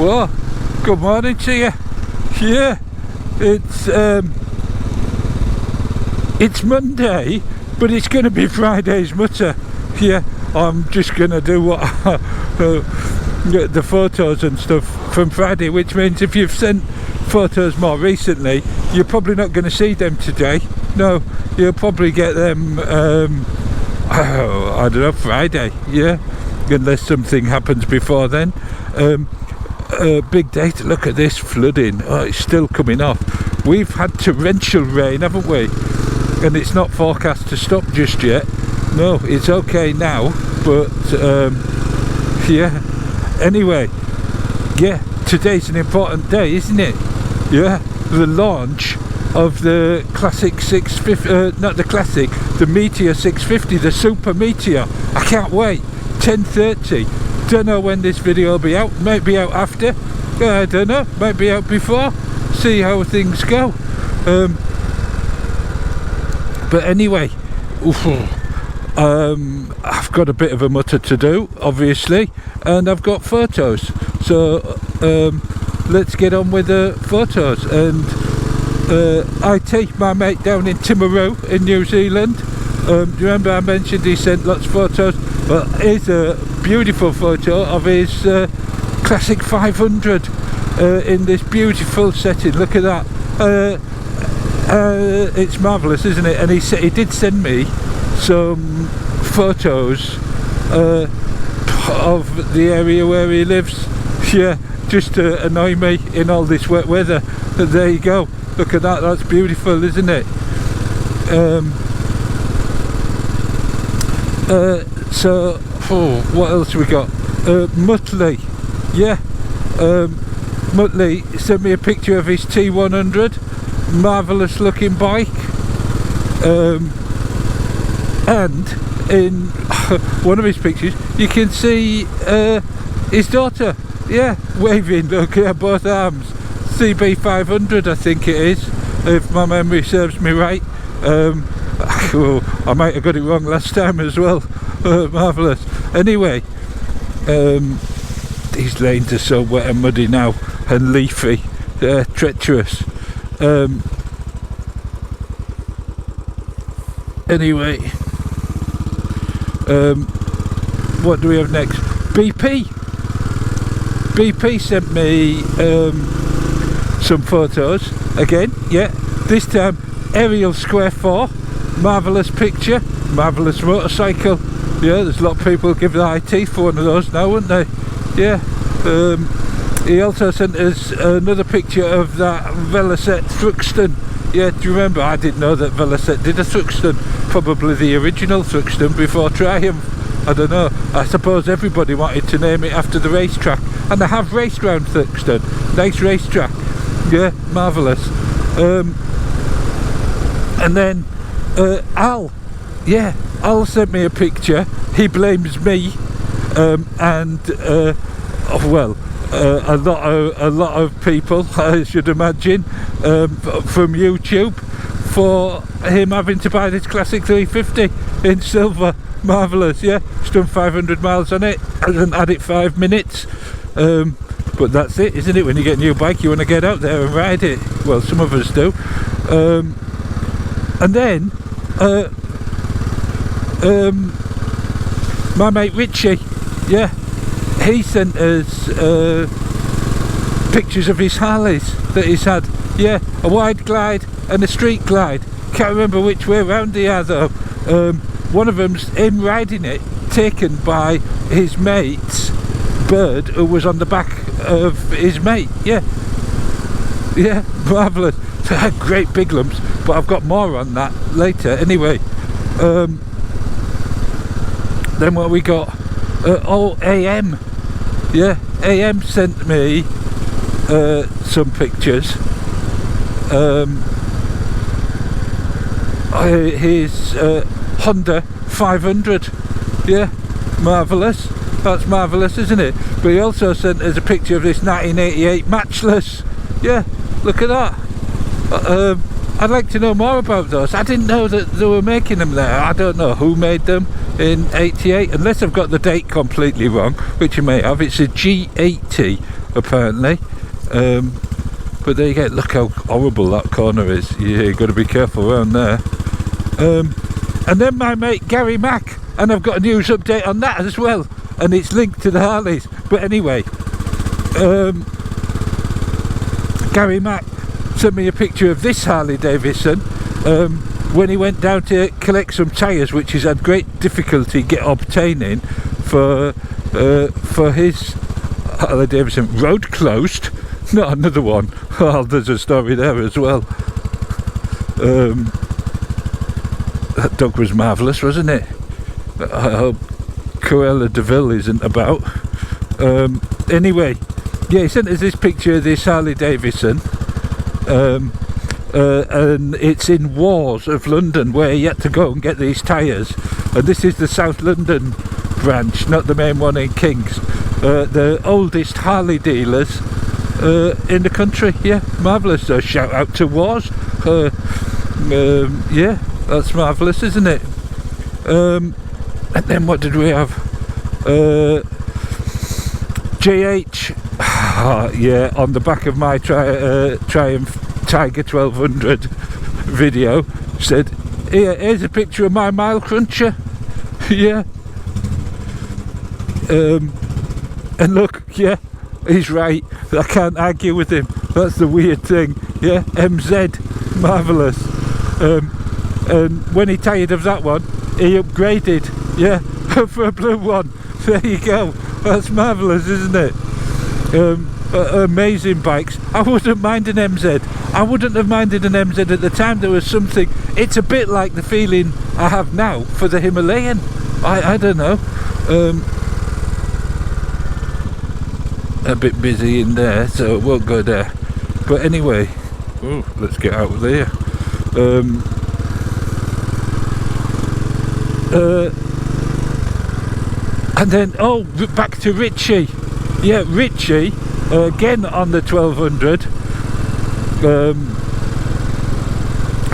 Well, good morning to you. Yeah, it's Monday, but it's going to be Friday's Mutter. Yeah, I'm just going to do what the photos and stuff from Friday, which means if you've sent photos more recently, you're probably not going to see them today. No, you'll probably get them, I don't know, Friday, yeah, unless something happens before then. Big day to look at this flooding. Oh, it's still coming off. We've had torrential rain, haven't we? And it's not forecast to stop just yet. No, it's okay now, but yeah. Anyway, yeah, today's an important day, isn't it? Yeah, the launch of the classic 650, not the classic, the Meteor 650, the Super Meteor. I can't wait. 10:30. Don't know when this video will be out. Might be out after. I don't know. Might be out before. See how things go. But anyway, I've got a bit of a mutter to do, obviously, and I've got photos. So let's get on with the photos. And IT, my mate down in Timaru in New Zealand. Do you remember I mentioned he sent lots of photos? Well, here's a beautiful photo of his classic 500 in this beautiful setting. Look at that. It's marvellous, isn't it? And he did send me some photos of the area where he lives. Yeah, just to annoy me in all this wet weather. But there you go. Look at that. That's beautiful, isn't it? So, what else we got? Mutley, yeah. Mutley sent me a picture of his T100, marvellous looking bike. And in one of his pictures, you can see his daughter, yeah, waving. Look at both arms. CB500, I think it is, if my memory serves me right. Well, I might have got it wrong last time as well. Marvellous. Anyway, these lanes are so wet and muddy now and leafy, treacherous. Anyway, what do we have next? BP sent me some photos again. Yeah, this time aerial square 4. Marvellous picture, marvellous motorcycle. Yeah, there's a lot of people give the high teeth for one of those now, wouldn't they? Yeah. He also sent us another picture of that Velocet Thruxton. Yeah, do you remember? I didn't know that Velocet did a Thruxton. Probably the original Thruxton before Triumph. I don't know. I suppose everybody wanted to name it after the racetrack. And I have raced round Thruxton. Nice racetrack. Yeah, marvellous. And then Al, yeah, Al sent me a picture. He blames me and well, a lot of people, I should imagine, from YouTube, for him having to buy this classic 350 in silver. Marvellous, yeah. He's done 500 miles on it, hasn't had it 5 minutes. But that's it, isn't it? When you get a new bike, you want to get out there and ride it. Well, some of us do. And then my mate Richie, yeah, he sent us pictures of his Harleys that he's had. Yeah, a wide glide and a street glide. Can't remember which way round they are though. One of them's him riding it, taken by his mate's bird who was on the back of his mate. Yeah, yeah, marvellous. Great big lumps, but I've got more on that later. Anyway, then what we got? AM, yeah, AM sent me some pictures. His Honda 500, yeah, marvellous. That's marvellous, isn't it? But he also sent us a picture of this 1988 Matchless. Yeah, look at that. I'd like to know more about those. I didn't know that they were making them there. I don't know who made them in '88, unless I've got the date completely wrong, which you may have. It's a G80 apparently. But there you go, look how horrible that corner is. Yeah, you've got to be careful around there. And then my mate Gary Mack, and I've got a news update on that as well, and it's linked to the Harleys. But anyway, Gary Mack sent me a picture of this Harley Davidson when he went down to collect some tyres, which he's had great difficulty obtaining for his Harley Davidson. Road closed. Not another one. Oh, there's a story there as well. That dog was marvellous, wasn't it? I hope Cruella de Vil isn't about. Anyway, yeah, he sent us this picture of this Harley Davidson, and it's in Wars of London, where he had to go and get these tyres. And this is the South London branch, not the main one in Kings. The oldest Harley dealers in the country. Yeah, marvellous. So shout out to Wars. Yeah, that's marvellous, isn't it? And then what did we have? JH, yeah, on the back of my Triumph Tiger 1200 video, said, here's a picture of my mile cruncher. Yeah. And look, yeah, he's right. I can't argue with him. That's the weird thing. Yeah, MZ, marvellous. And when he tired of that one, he upgraded, yeah, for a blue one. There you go. That's marvellous, isn't it? Amazing bikes. I wouldn't mind an MZ. I wouldn't have minded an MZ at the time. There was something. It's a bit like the feeling I have now for the Himalayan. I don't know. A bit busy in there, so it won't go there. But anyway, let's get out of there. And then, back to Richie. Yeah, Richie, again on the 1200,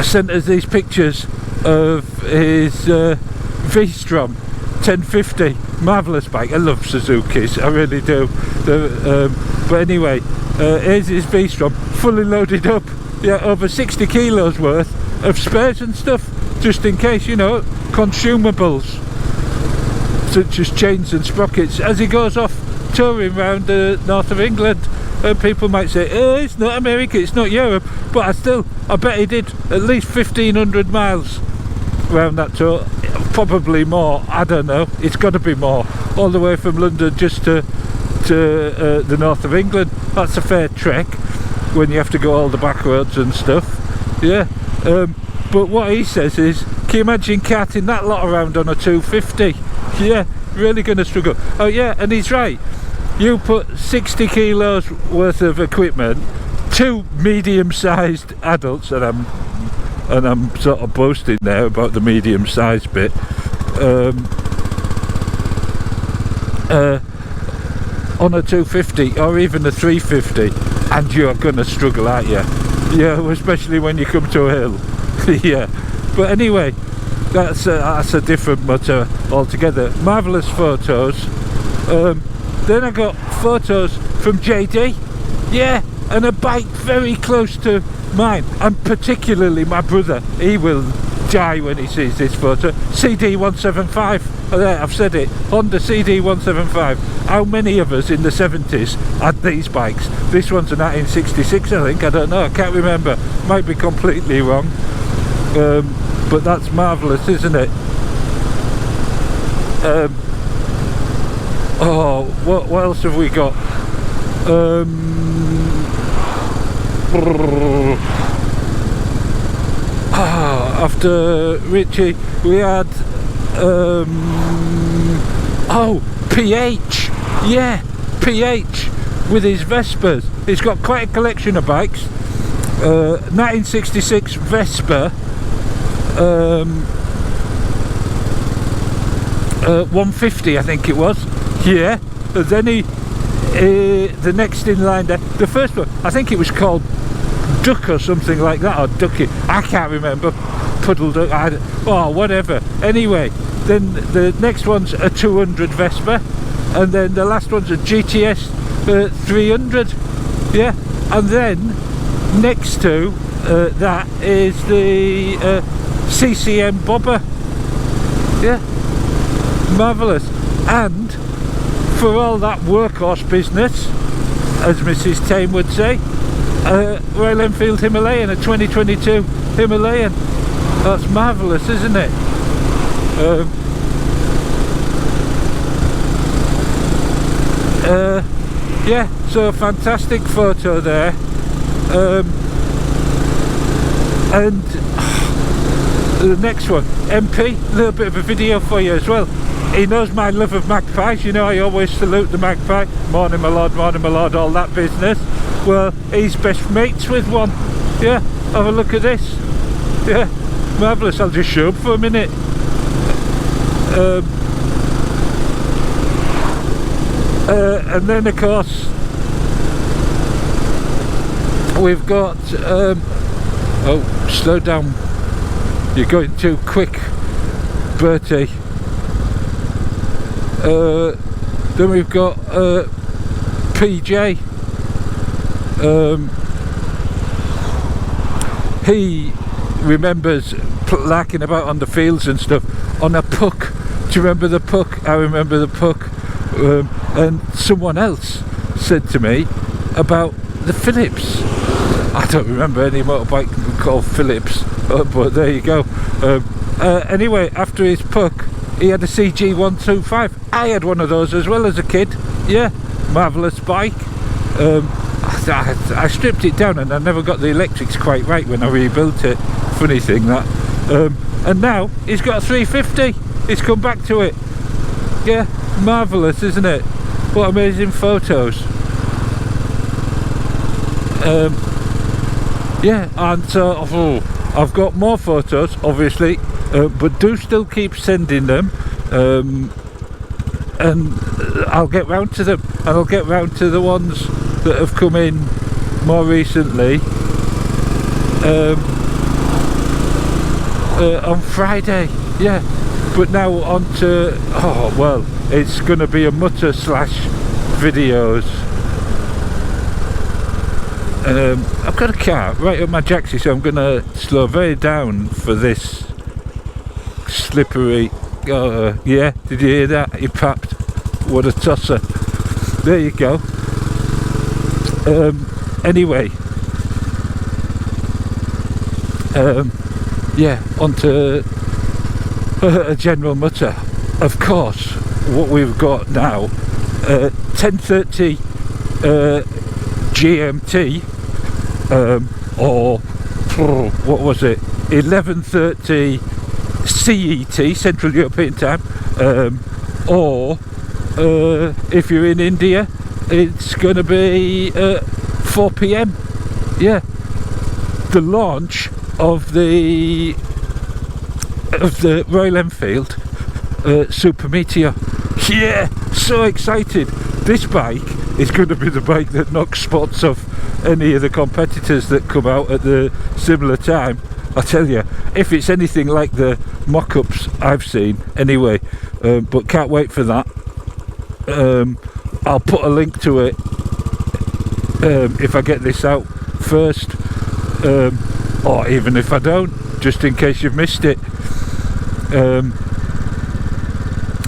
sent us these pictures of his V-Strom 1050. Marvellous bike. I love Suzuki's, I really do. But anyway, here's his V-Strom, fully loaded up. Yeah, over 60 kilos worth of spares and stuff, just in case, you know, consumables such as chains and sprockets, as he goes off touring around the north of England. People might say, it's not America, it's not Europe, but I bet he did at least 1,500 miles around that tour, probably more, I don't know, it's got to be more, all the way from London just to the north of England. That's a fair trek when you have to go all the back roads and stuff. Yeah. But what he says is, can you imagine carting that lot around on a 250? Yeah, really going to struggle. Oh yeah, and he's right. You put 60 kilos worth of equipment, 2 medium-sized adults, and I'm sort of boasting there about the medium-sized bit, on a 250 or even a 350, and you're going to struggle, aren't you? Yeah, especially when you come to a hill. Yeah, but anyway, that's a different Mutter altogether. Marvellous photos. Then I got photos from JD, yeah, and a bike very close to mine, and particularly my brother. He will die when he sees this photo. CD175, there, I've said it, Honda CD175. How many of us in the 70s had these bikes? This one's a 1966, I think, I don't know, I can't remember, might be completely wrong. But that's marvellous, isn't it? What else have we got? After Richie we had PH, yeah, PH with his Vespers. He's got quite a collection of bikes. 1966 Vespa, 150 I think it was. Yeah, and then the next in line there, the first one, I think it was called Duck or something like that, or Ducky, I can't remember, Puddle Duck, whatever. Anyway, then the next one's a 200 Vespa, and then the last one's a GTS 300. Yeah, and then next to that is the CCM bobber. Yeah, marvellous. And for all that workhorse business, as Mrs. Tame would say, Royal Enfield Himalayan, a 2022 Himalayan. That's marvellous, isn't it? Yeah, so a fantastic photo there. And the next one, MP, a little bit of a video for you as well. He knows my love of magpies. You know, I always salute the magpie. Morning my lord, all that business. Well, he's best mates with one. Yeah, have a look at this. Yeah, marvellous. I'll just show up for a minute. And then of course we've got oh, slow down, you're going too quick, Bertie. Then we've got PJ. He remembers larking about on the fields and stuff on a puck. Do you remember the puck? I remember the puck. And someone else said to me about the Phillips. I don't remember any motorbike called Phillips, but there you go. Anyway, after his puck, he had a CG125. I had one of those as well as a kid. Yeah, marvellous bike. I stripped it down and I never got the electrics quite right when I rebuilt it. Funny thing that. And now he's got a 350. He's come back to it. Yeah, marvellous, isn't it? What amazing photos. Yeah, and so I've got more photos, obviously, but do still keep sending them, and I'll get round to them, and I'll get round to the ones that have come in more recently on Friday. Yeah, but now on to, oh well, it's going to be a Mutter / videos. I've got a car right up my jacksie, so I'm going to slow very down for this slippery. Yeah, did you hear that? He papped. What a tosser. There you go. Anyway, yeah, onto a general mutter. Of course, what we've got now, 10:30 GMT, or what was it, 11:30 CET, Central European Time, or if you're in India, it's going to be 4 PM. Yeah, the launch of the Royal Enfield Super Meteor. Yeah, so excited. This bike is going to be the bike that knocks spots off any of the competitors that come out at the similar time. I tell you, if it's anything like the mock-ups I've seen anyway, but can't wait for that. I'll put a link to it if I get this out first, or even if I don't, just in case you've missed it.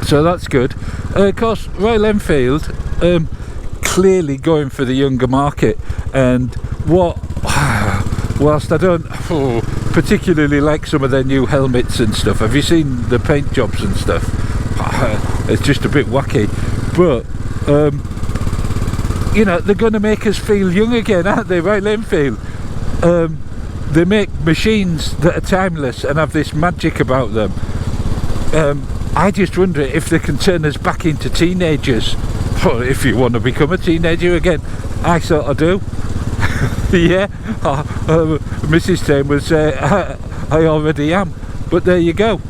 So that's good. Of course, Royal Enfield clearly going for the younger market, and whilst I don't particularly like some of their new helmets and stuff, have you seen the paint jobs and stuff? It's just a bit wacky, but you know, they're going to make us feel young again, aren't they, Royal Enfield? They make machines that are timeless and have this magic about them. I just wonder if they can turn us back into teenagers. If you want to become a teenager again, I sort of do. Yeah, Mrs. Tame would say I already am, but there you go.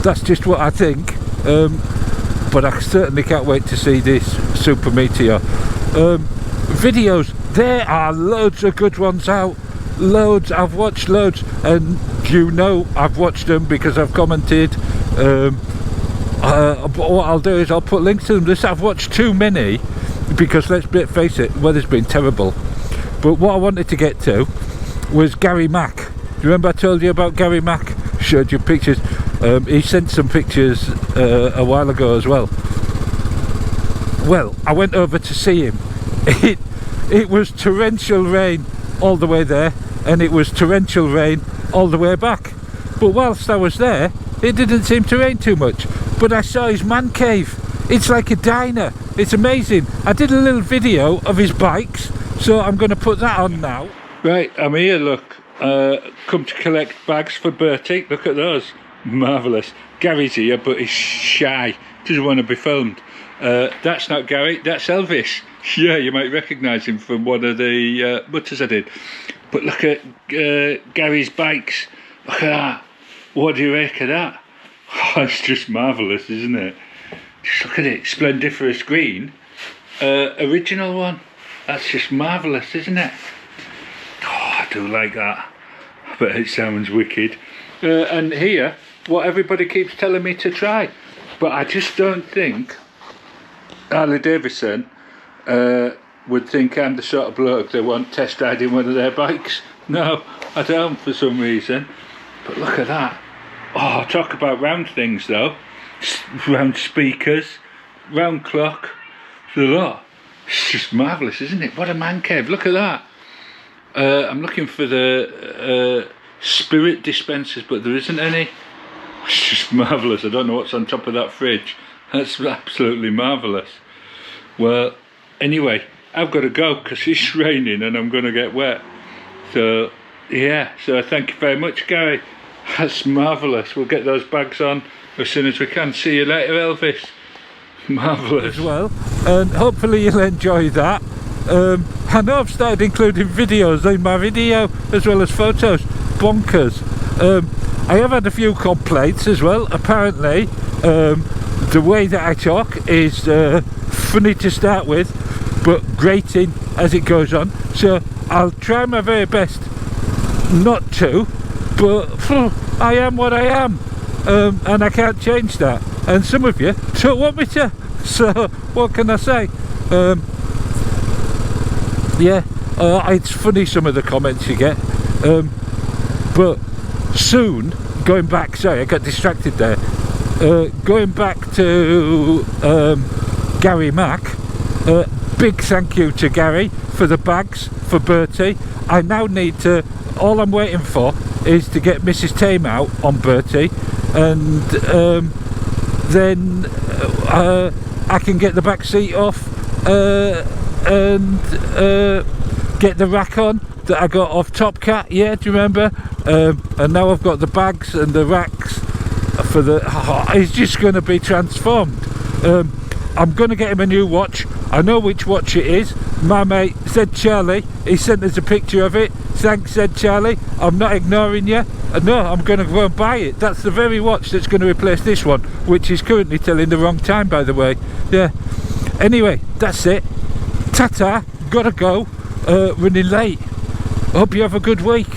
That's just what I think. But I certainly can't wait to see this Super Meteor. Videos, there are loads of good ones out. Loads, I've watched loads, and you know I've watched them because I've commented. But what I'll do is I'll put links to them. I've watched too many because let's face it, weather's been terrible. But what I wanted to get to was Gary Mack. Do you remember I told you about Gary Mack? Showed you pictures. He sent some pictures a while ago as well. Well, I went over to see him. It was torrential rain all the way there, and it was torrential rain all the way back. But whilst I was there, it didn't seem to rain too much. But I saw his man cave. It's like a diner. It's amazing. I did a little video of his bikes, so I'm going to put that on now. Right, I'm here, look. Come to collect bags for Bertie. Look at those. Marvellous. Gary's here, but he's shy. Doesn't want to be filmed. That's not Gary, that's Elvis. Yeah, you might recognise him from one of the Mutters I did. But look at Gary's bikes. Look at that. What do you make of that? Oh, it's just marvellous, isn't it? Just look at it. Splendiferous green. Original one. That's just marvellous, isn't it? Oh, I do like that. But it sounds wicked. And here, what everybody keeps telling me to try. But I just don't think Harley Davidson would think I'm the sort of bloke they want test riding one of their bikes. No, I don't for some reason. But look at that. Oh, talk about round things though. Round speakers, round clock, the lot. It's just marvellous, isn't it? What a man cave. Look at that. I'm looking for the spirit dispensers, but there isn't any. It's just marvellous. I don't know what's on top of that fridge. That's absolutely marvellous. Well, anyway, I've got to go because it's raining and I'm going to get wet. So, yeah, so thank you very much, Gary. That's marvellous. We'll get those bags on as soon as we can. See you later, Elvis. Marvellous. As well, and hopefully you'll enjoy that. I know I've started including videos in my video as well as photos. Bonkers. I have had a few complaints as well. Apparently, the way that I talk is funny to start with, but grating as it goes on. So I'll try my very best not to, but I am what I am, and I can't change that. And some of you don't want me to. So what can I say? Yeah, it's funny some of the comments you get. But soon, going back, sorry I got distracted there, going back to Gary Mack, big thank you to Gary for the bags for Bertie. I now need to, all I'm waiting for is to get Mrs. Tame out on Bertie, and then I can get the back seat off and get the rack on that I got off Top Cat. Yeah, do you remember? And now I've got the bags and the racks for the... it's just going to be transformed. I'm going to get him a new watch. I know which watch it is. My mate Zed Charlie, he sent us a picture of it. Thanks, Zed Charlie. I'm not ignoring you. No, I'm going to go and buy it. That's the very watch that's going to replace this one, which is currently telling the wrong time, by the way. Yeah. Anyway, that's it. Ta-ta. Gotta go. Running late. Hope you have a good week.